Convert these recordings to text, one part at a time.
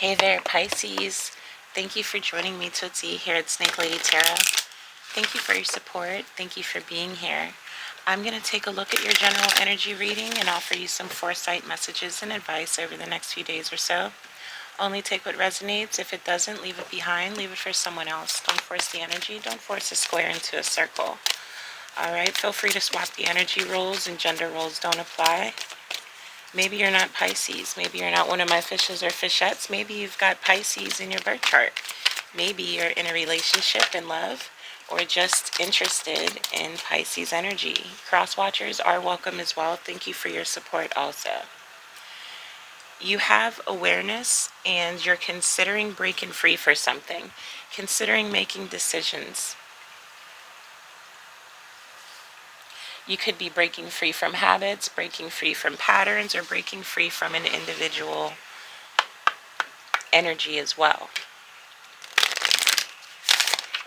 Hey there, Pisces. Thank you for joining me, Tøøtsie, here at SnakeLadyTarot. Thank you for your support. Thank you for being here. I'm going to take a look at your general energy reading and offer you some foresight messages and advice over the next few days or so. Only take what resonates. If it doesn't, leave it behind. Leave it for someone else. Don't force the energy. Don't force a square into a circle. Alright, feel free to swap the energy roles and gender roles don't apply. Maybe you're not Pisces. Maybe you're not one of my fishes or fishettes. Maybe you've got Pisces in your birth chart. Maybe you're in a relationship in love or just interested in Pisces energy. Cross watchers are welcome as well. Thank you for your support also. You have awareness and you're considering breaking free for something, considering making decisions. You could be breaking free from habits, breaking free from patterns, or breaking free from an individual energy as well.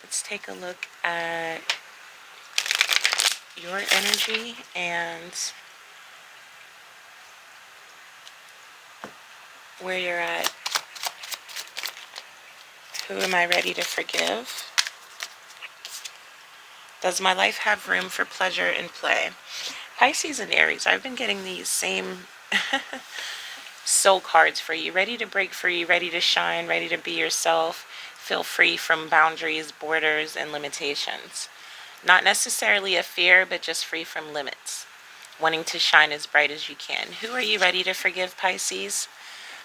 Let's take a look at your energy and where you're at. Who am I ready to forgive? Does my life have room for pleasure and play? Pisces and Aries, I've been getting these same soul cards for you. Ready to break free, ready to shine, ready to be yourself. Feel free from boundaries, borders, and limitations. Not necessarily a fear, but just free from limits. Wanting to shine as bright as you can. Who are you ready to forgive, Pisces?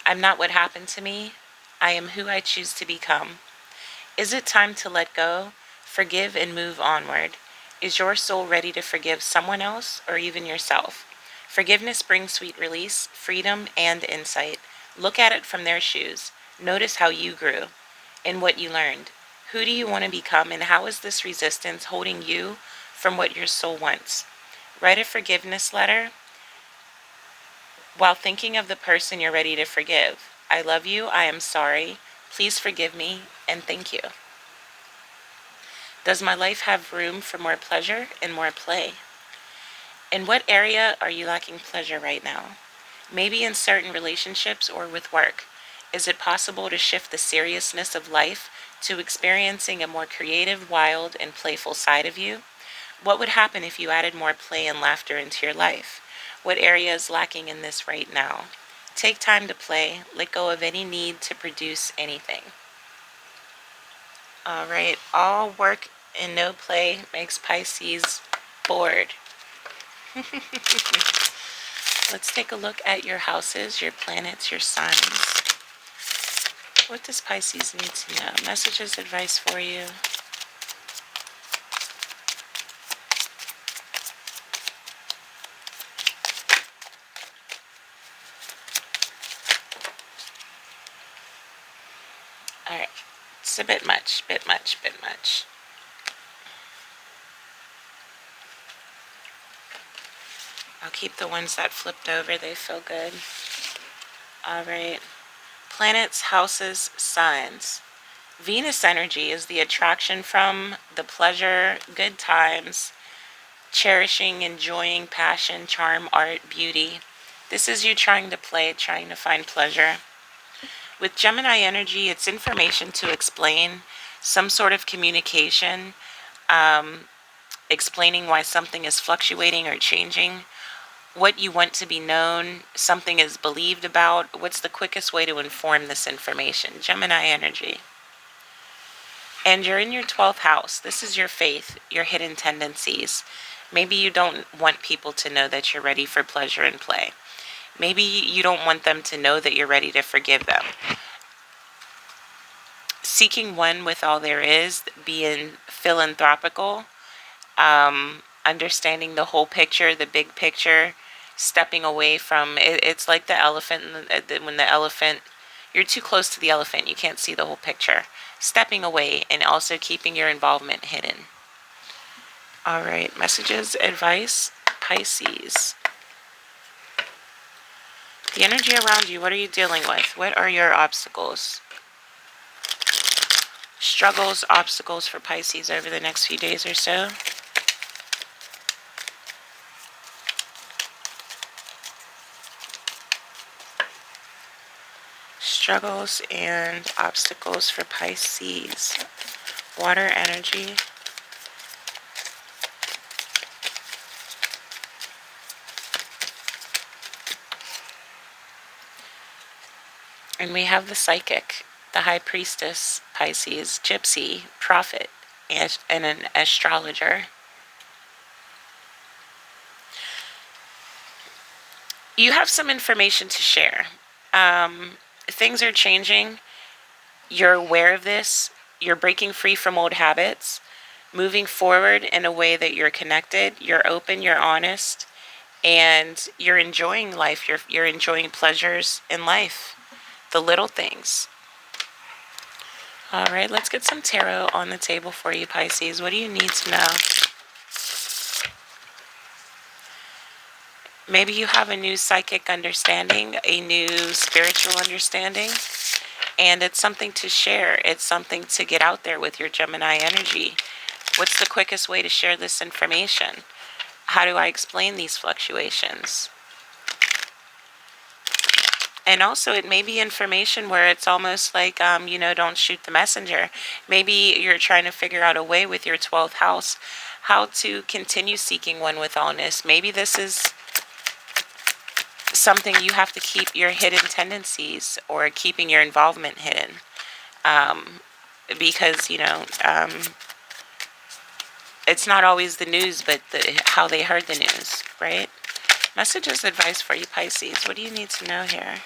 I'm not what happened to me. I am who I choose to become. Is it time to let go? Forgive and move onward. Is your soul ready to forgive someone else or even yourself? Forgiveness brings sweet release, freedom, and insight. Look at it from their shoes. Notice how you grew and what you learned. Who do you want to become, and how is this resistance holding you from what your soul wants? Write a forgiveness letter while thinking of the person you're ready to forgive. I love you. I am sorry. Please forgive me, and thank you. Does my life have room for more pleasure and more play? In what area are you lacking pleasure right now? Maybe in certain relationships or with work. Is it possible to shift the seriousness of life to experiencing a more creative, wild, and playful side of you? What would happen if you added more play and laughter into your life? What area is lacking in this right now? Take time to play. Let go of any need to produce anything. All right, all work and no play makes Pisces bored. Let's take a look at your houses, your planets, your signs. What does Pisces need to know? Messages, advice for you. All right, it's a bit much. I'll keep the ones that flipped over. They feel good. All right. Planets, houses, signs. Venus energy is the attraction from, the pleasure, good times, cherishing, enjoying, passion, charm, art, beauty. This is you trying to play, trying to find pleasure. With Gemini energy, it's information to explain, some sort of communication, explaining why something is fluctuating or changing, what you want to be known, something is believed about. What's the quickest way to inform this information? Gemini energy. And you're in your 12th house. This is your faith, your hidden tendencies. Maybe you don't want people to know that you're ready for pleasure and play. Maybe you don't want them to know that you're ready to forgive them. Seeking one with all there is, being philanthropical, understanding the whole picture, the big picture, stepping away from it. It's like the elephant. When the elephant, you're too close to the elephant, you can't see the whole picture. Stepping away and also keeping your involvement hidden. All right, messages, advice, Pisces. The energy around you, what are you dealing with? What are your obstacles? Struggles, obstacles for Pisces over the next few days or so. Struggles and obstacles for Pisces. Water energy. And we have the psychic, the high priestess, Pisces, gypsy, prophet, and an astrologer. You have some information to share. Things are changing. You're aware of this. You're breaking free from old habits, moving forward in a way that you're connected, you're open, you're honest, and you're enjoying life. You're enjoying pleasures in life, the little things. All right, let's get some tarot on the table for you, Pisces. What do you need to know? Maybe you have a new psychic understanding, a new spiritual understanding, and it's something to share. It's something to get out there with your Gemini energy. What's the quickest way to share this information? How do I explain these fluctuations? And also, it may be information where it's almost like, don't shoot the messenger. Maybe you're trying to figure out a way with your 12th house how to continue seeking one with allness. Maybe this is something you have to keep your hidden tendencies or keeping your involvement hidden. Because, it's not always the news, but how they heard the news, right? Messages, advice for you, Pisces. What do you need to know here?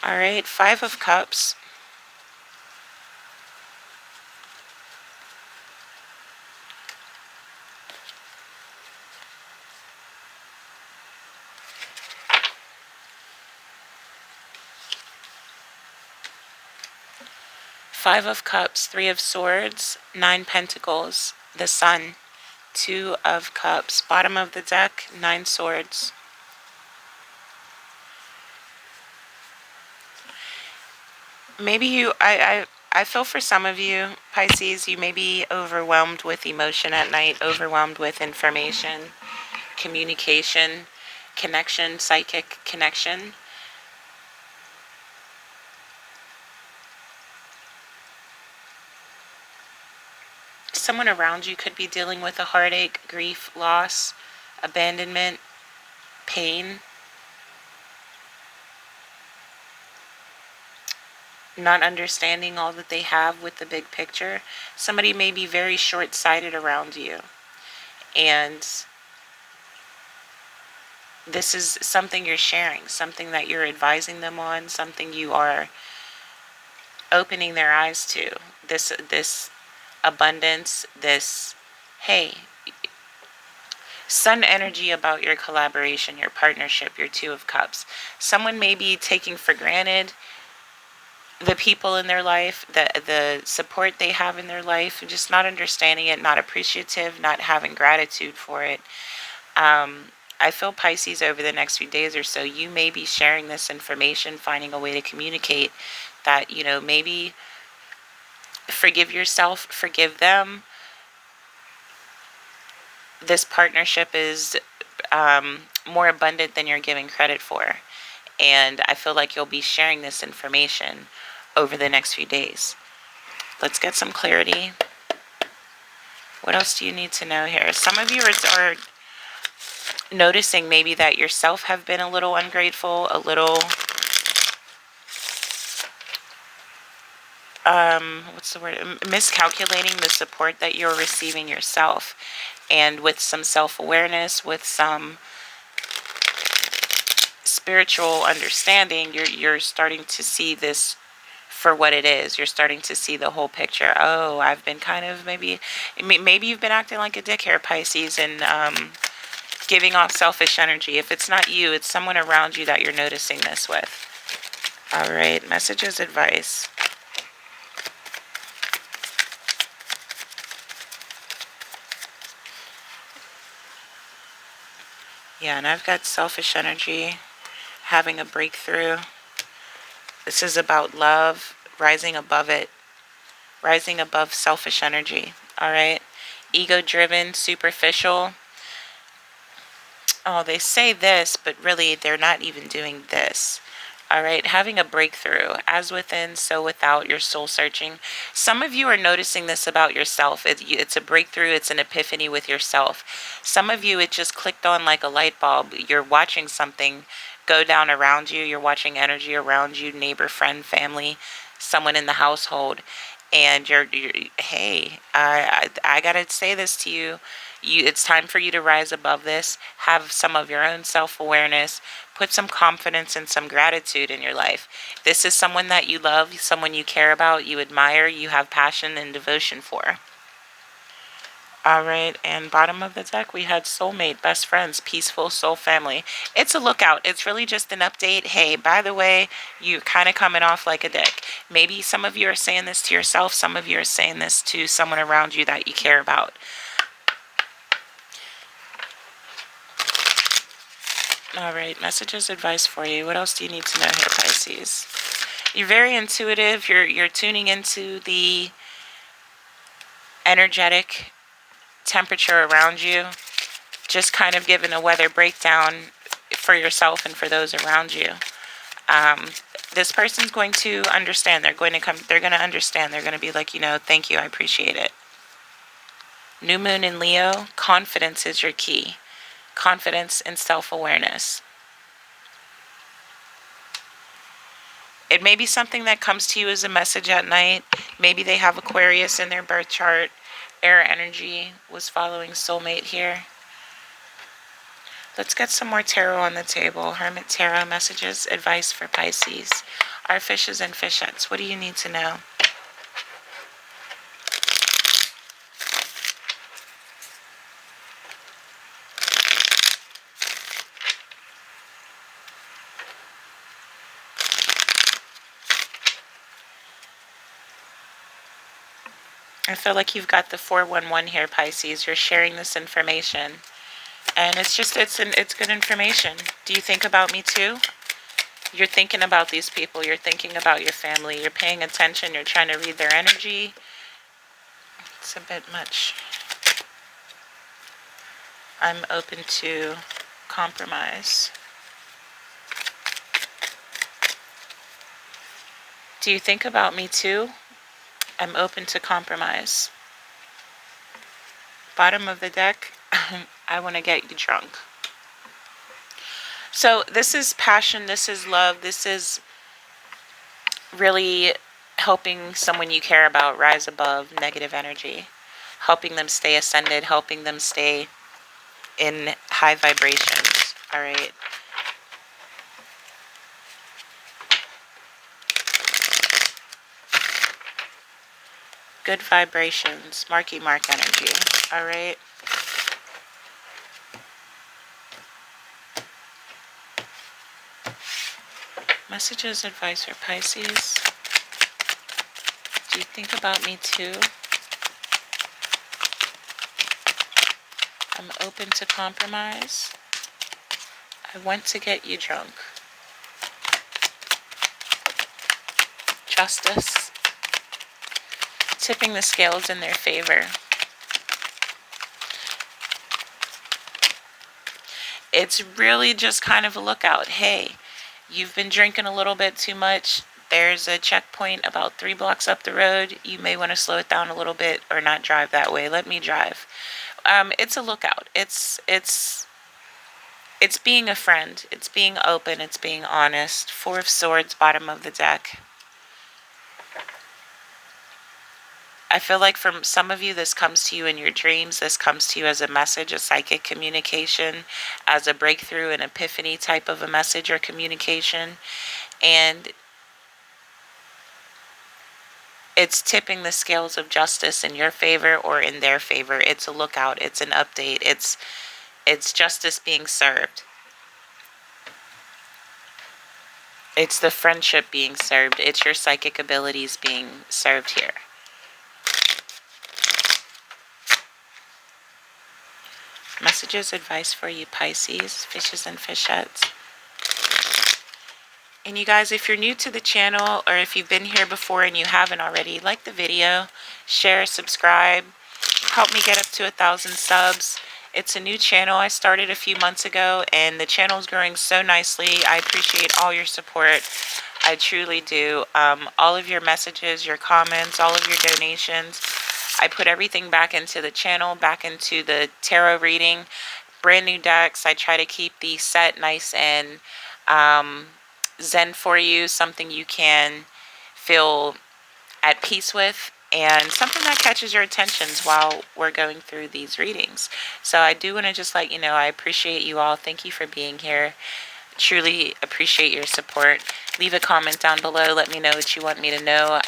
All right, 5 of Cups. Five of Cups, 3 of Swords, 9 Pentacles, the Sun, 2 of Cups, bottom of the deck, 9 Swords. Maybe I feel for some of you, Pisces, you may be overwhelmed with emotion at night, overwhelmed with information, communication, connection, psychic connection. Someone around you could be dealing with a heartache, grief, loss, abandonment, pain. Not understanding all that they have with the big picture. Somebody may be very short-sighted around you. And this is something you're sharing, something that you're advising them on, something you are opening their eyes to. This abundance, this, hey, sun energy about your collaboration, your partnership, your 2 of Cups. Someone may be taking for granted the people in their life, the support they have in their life, just not understanding it, not appreciative, not having gratitude for it. I feel, Pisces, over the next few days or so, you may be sharing this information, finding a way to communicate that, maybe forgive yourself, forgive them. This partnership is more abundant than you're giving credit for. And I feel like you'll be sharing this information over the next few days. Let's get some clarity. What else do you need to know here? Some of you are noticing maybe that yourself have been a little ungrateful, a little, what's the word? Miscalculating the support that you're receiving yourself. And with some self-awareness, with some spiritual understanding, you're starting to see this for what it is. You're starting to see the whole picture. Oh, I've been kind of maybe you've been acting like a dick here, Pisces, and giving off selfish energy. If it's not you, it's someone around you that you're noticing this with. All right, messages, advice. Yeah, and I've got selfish energy, having a breakthrough. This is about love, rising above it, rising above selfish energy, all right? Ego-driven, superficial. Oh, they say this, but really they're not even doing this. All right, having a breakthrough, as within, so without, your soul searching. Some of you are noticing this about yourself. It's a breakthrough, it's an epiphany with yourself. Some of you, it just clicked on like a light bulb. You're watching something go down around you. You're watching energy around you, neighbor, friend, family, someone in the household. And hey, I gotta say this to you. It's time for you to rise above this. Have some of your own self-awareness. Put some confidence and some gratitude in your life. This is someone that you love, someone you care about, you admire, you have passion and devotion for. All right, and bottom of the deck, we had soulmate, best friends, peaceful soul family. It's a lookout. It's really just an update. Hey, by the way, you're kind of coming off like a dick. Maybe some of you are saying this to yourself. Some of you are saying this to someone around you that you care about. All right, messages, advice for you. What else do you need to know here, Pisces? You're very intuitive. You're tuning into the energetic temperature around you. Just kind of giving a weather breakdown for yourself and for those around you. This person's going to understand. They're going to understand. They're going to be like, thank you, I appreciate it. New moon in Leo, confidence is your key. Confidence and self-awareness. It may be something that comes to you as a message at night. Maybe they have Aquarius in their birth chart. Air energy was following soulmate here. Let's get some more tarot on the table. Hermit Tarot, messages, advice for Pisces. Our fishes and fishettes, what do you need to know? I feel like you've got the 411 here, Pisces. You're sharing this information. And it's good information. Do you think about me too? You're thinking about these people. You're thinking about your family. You're paying attention. You're trying to read their energy. It's a bit much. I'm open to compromise. Do you think about me too? I'm open to compromise. Bottom of the deck, I want to get you drunk. So this is passion, this is love, this is really helping someone you care about rise above negative energy. Helping them stay ascended, helping them stay in high vibrations. All right. Good vibrations, Marky Mark energy. All right. Messages, advice for Pisces. Do you think about me too? I'm open to compromise. I want to get you drunk. Justice. Tipping the scales in their favor. It's really just kind of a lookout. Hey, you've been drinking a little bit too much. There's a checkpoint about 3 blocks up the road. You may want to slow it down a little bit or not drive that way. Let me drive. It's a lookout. It's being a friend. It's being open. It's being honest. 4 of Swords, bottom of the deck. I feel like for some of you, this comes to you in your dreams. This comes to you as a message, a psychic communication, as a breakthrough, an epiphany type of a message or communication. And it's tipping the scales of justice in your favor or in their favor. It's a lookout. It's an update. It's justice being served. It's the friendship being served. It's your psychic abilities being served here. Messages, advice for you, Pisces, fishes and fishettes. And you guys, if you're new to the channel or if you've been here before and you haven't already, like the video, share, subscribe, help me get up to 1,000 subs. It's a new channel I started a few months ago, and the channel is growing so nicely. I appreciate all your support. I truly do. All of your messages, your comments, all of your donations. I put everything back into the channel, back into the tarot reading. Brand new decks. I try to keep the set nice and zen for you, something you can feel at peace with, and something that catches your attentions while we're going through these readings. So I do want to just let you know I appreciate you all. Thank you for being here. Truly appreciate your support. Leave a comment down below. Let me know what you want me to know.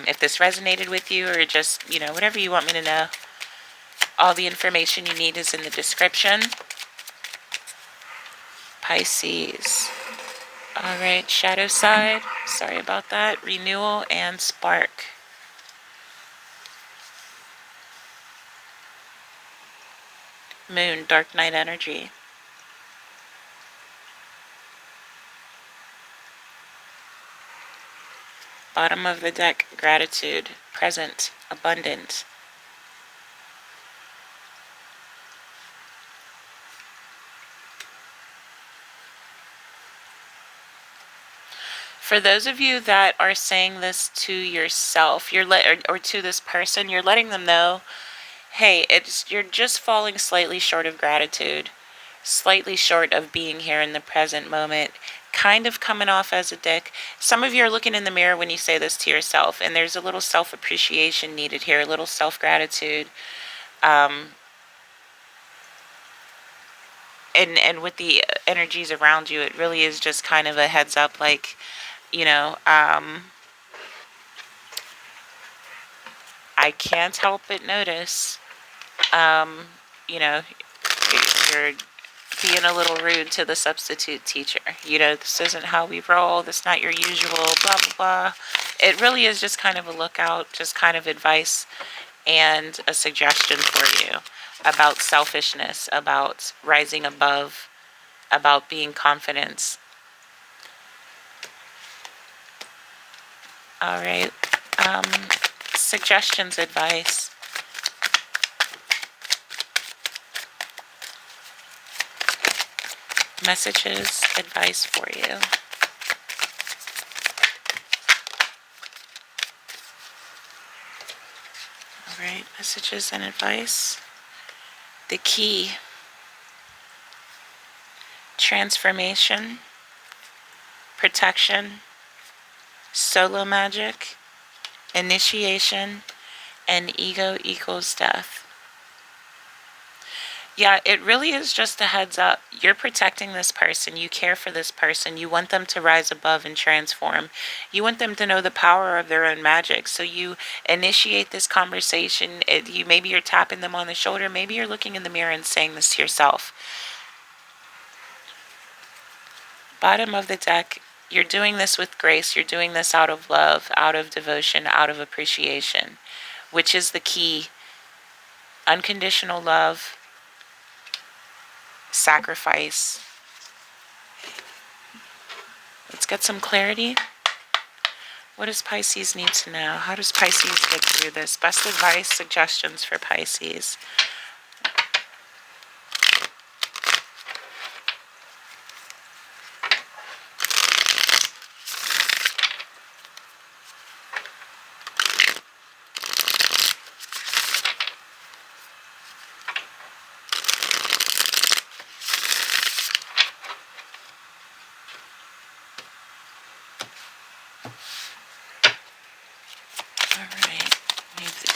If this resonated with you, or just, whatever you want me to know. All the information you need is in the description. Pisces. All right, shadow side. Sorry about that. Renewal and spark. Moon, dark night energy. Bottom of the deck, gratitude, present, abundant. For those of you that are saying this to yourself, or to this person, you're letting them know, hey, you're just falling slightly short of gratitude, slightly short of being here in the present moment, kind of coming off as a dick. Some of you are looking in the mirror when you say this to yourself, and there's a little self-appreciation needed here, a little self-gratitude. And with the energies around you, it really is just kind of a heads up, like, I can't help but notice, you're being a little rude to the substitute teacher. This isn't how we roll. This is not your usual blah, blah, blah. It really is just kind of a lookout, just kind of advice and a suggestion for you about selfishness, about rising above, about being confident. All right. Suggestions, advice. Messages, advice for you. All right, messages and advice. The key. Transformation, protection, solo magic, initiation, and ego equals death. Yeah, it really is just a heads up. You're protecting this person. You care for this person. You want them to rise above and transform. You want them to know the power of their own magic. So you initiate this conversation. Maybe you're tapping them on the shoulder. Maybe you're looking in the mirror and saying this to yourself. Bottom of the deck, you're doing this with grace. You're doing this out of love, out of devotion, out of appreciation, which is the key. Unconditional love, sacrifice. Let's get some clarity. What does Pisces need to know? How does Pisces get through this? Best advice, suggestions for Pisces.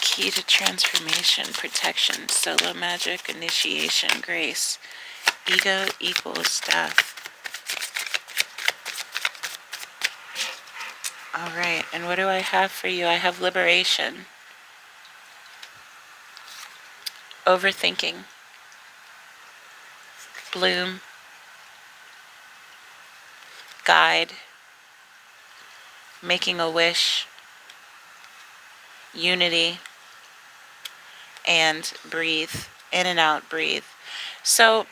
Key to transformation, protection, solo magic, initiation, grace. Ego equals death. All right, and what do I have for you? I have liberation. Overthinking. Bloom. Guide. Making a wish. Unity. And breathe. In and out, breathe. So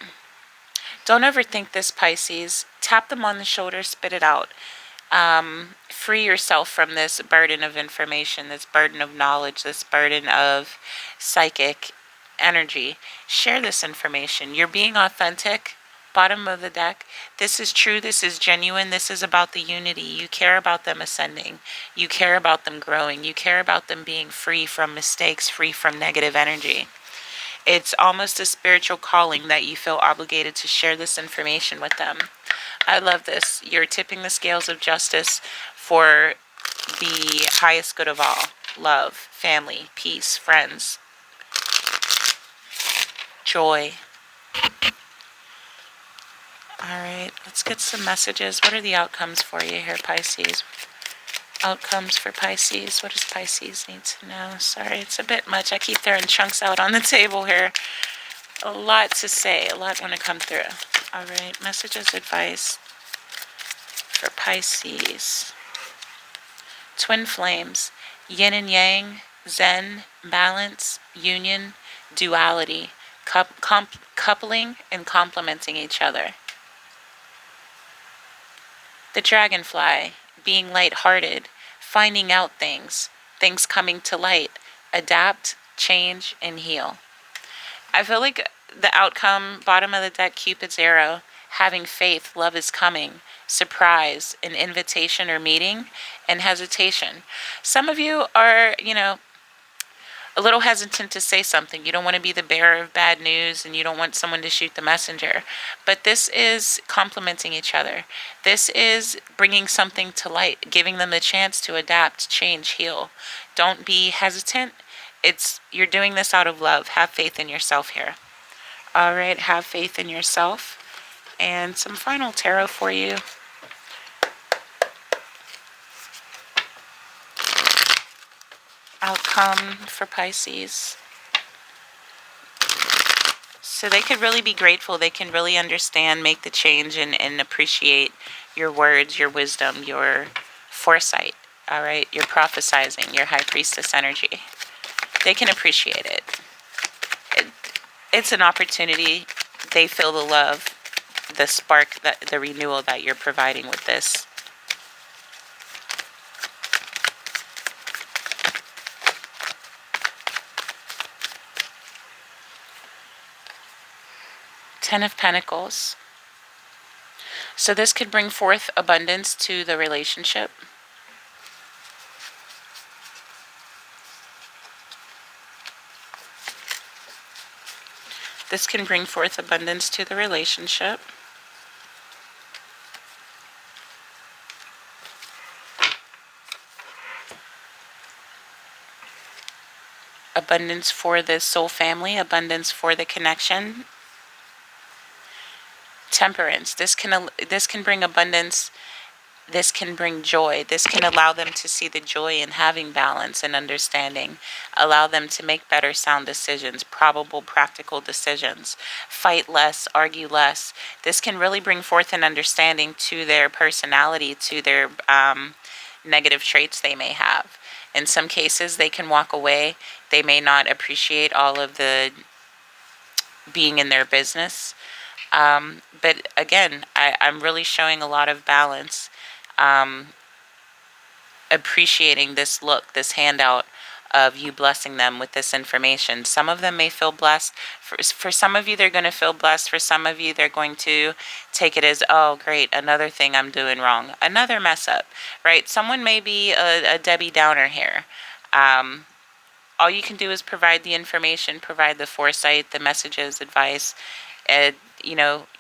don't overthink this, Pisces. Tap them on the shoulder, spit it out. Free yourself from this burden of information, this burden of knowledge, this burden of psychic energy. Share this information. You're being authentic. Bottom of the deck. This is true. This is genuine. This is about the unity. You care about them ascending. You care about them growing. You care about them being free from mistakes, free from negative energy. It's almost a spiritual calling that you feel obligated to share this information with them. I love this. You're tipping the scales of justice for the highest good of all. Love, family, peace, friends, joy. All right, let's get some messages. What are the outcomes for you here, Pisces? Outcomes for Pisces. What does Pisces need to know? Sorry, it's a bit much. I keep throwing chunks out on the table here. A lot to say. A lot want to come through. All right, messages, advice for Pisces. Twin flames. Yin and yang. Zen. Balance. Union. Duality. Coupling and complementing each other. The dragonfly, being lighthearted, finding out things coming to light, adapt, change, and heal. I feel like the outcome, bottom of the deck, Cupid's arrow, having faith, love is coming, surprise, an invitation or meeting, and hesitation. Some of you are, a little hesitant to say something. You don't want to be the bearer of bad news, and you don't want someone to shoot the messenger. But this is complementing each other. This is bringing something to light, giving them the chance to adapt, change, heal. Don't be hesitant. You're doing this out of love. Have faith in yourself here. All right, have faith in yourself. And some final tarot for you. Outcome for Pisces. So they could really be grateful. They can really understand, make the change, and appreciate your words, your wisdom, your foresight. All right, your prophesizing, your high priestess energy. They can appreciate it. It's an opportunity. They feel the love, the spark, the renewal that you're providing with this. Ten of Pentacles. So this could bring forth abundance to the relationship. This can bring forth abundance to the relationship. Abundance for the soul family, abundance for the connection. Temperance. This can bring abundance. This can bring joy. This can allow them to see the joy in having balance and understanding. Allow them to make better sound decisions, probable, practical decisions. Fight less, argue less. This can really bring forth an understanding to their personality, to their negative traits they may have. In some cases, they can walk away. They may not appreciate all of the being in their business. But again, I'm really showing a lot of balance, appreciating this look, this handout of you blessing them with this information. Some of them may feel blessed. For some of you, they're going to feel blessed. For some of you, they're going to take it as, oh, great, another thing I'm doing wrong, another mess up, right? Someone may be a Debbie Downer here. All you can do is provide the information, provide the foresight, the messages, advice.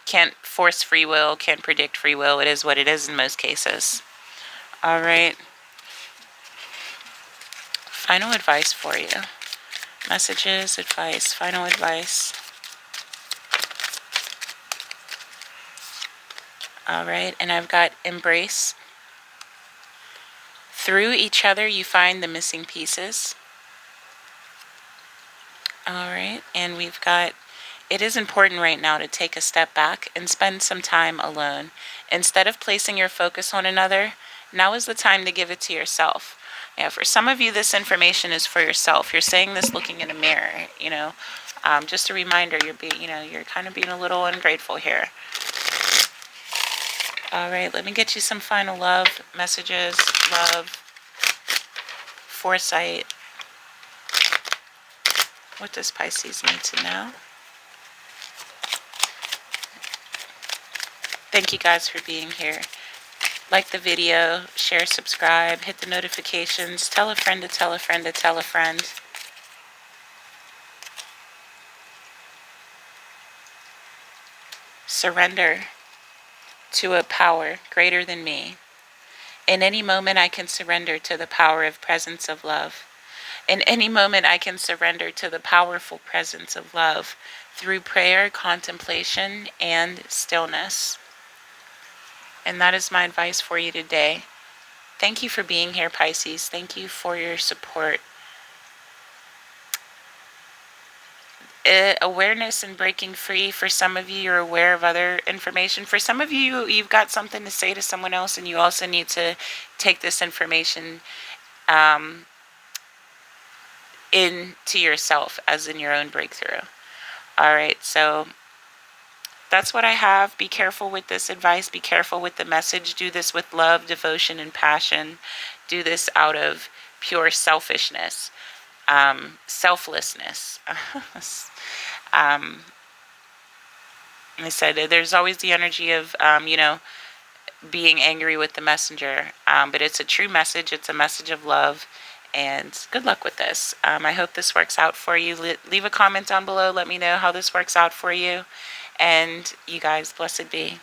Can't force free will, can't predict free will. It is what it is in most cases. All right. Final advice for you. Messages, advice, final advice. All right, and I've got embrace. Through each other, you find the missing pieces. All right, and we've got, it is important right now to take a step back and spend some time alone. Instead of placing your focus on another, now is the time to give it to yourself. Yeah, for some of you, this information is for yourself. You're saying this looking in a mirror, just a reminder, you're kind of being a little ungrateful here. All right, let me get you some final love messages, love, foresight. What does Pisces need to know? Thank you guys for being here. Like the video, share, subscribe, hit the notifications, tell a friend to tell a friend to tell a friend. Surrender to a power greater than me. In any moment, I can surrender to the power of presence of love. In any moment, I can surrender to the powerful presence of love through prayer, contemplation, and stillness. And that is my advice for you today. Thank you for being here, Pisces. Thank you for your support. Awareness and breaking free. For some of you, you're aware of other information. For some of you, you've got something to say to someone else, and you also need to take this information into yourself, as in your own breakthrough. All right, so that's what I have. Be careful with this advice. Be careful with the message. Do this with love, devotion, and passion. Do this out of pure selfishness, selflessness. I said there's always the energy of, being angry with the messenger, but it's a true message. It's a message of love, and good luck with this. I hope this works out for you. Leave a comment down below. Let me know how this works out for you, and you guys, blessed be.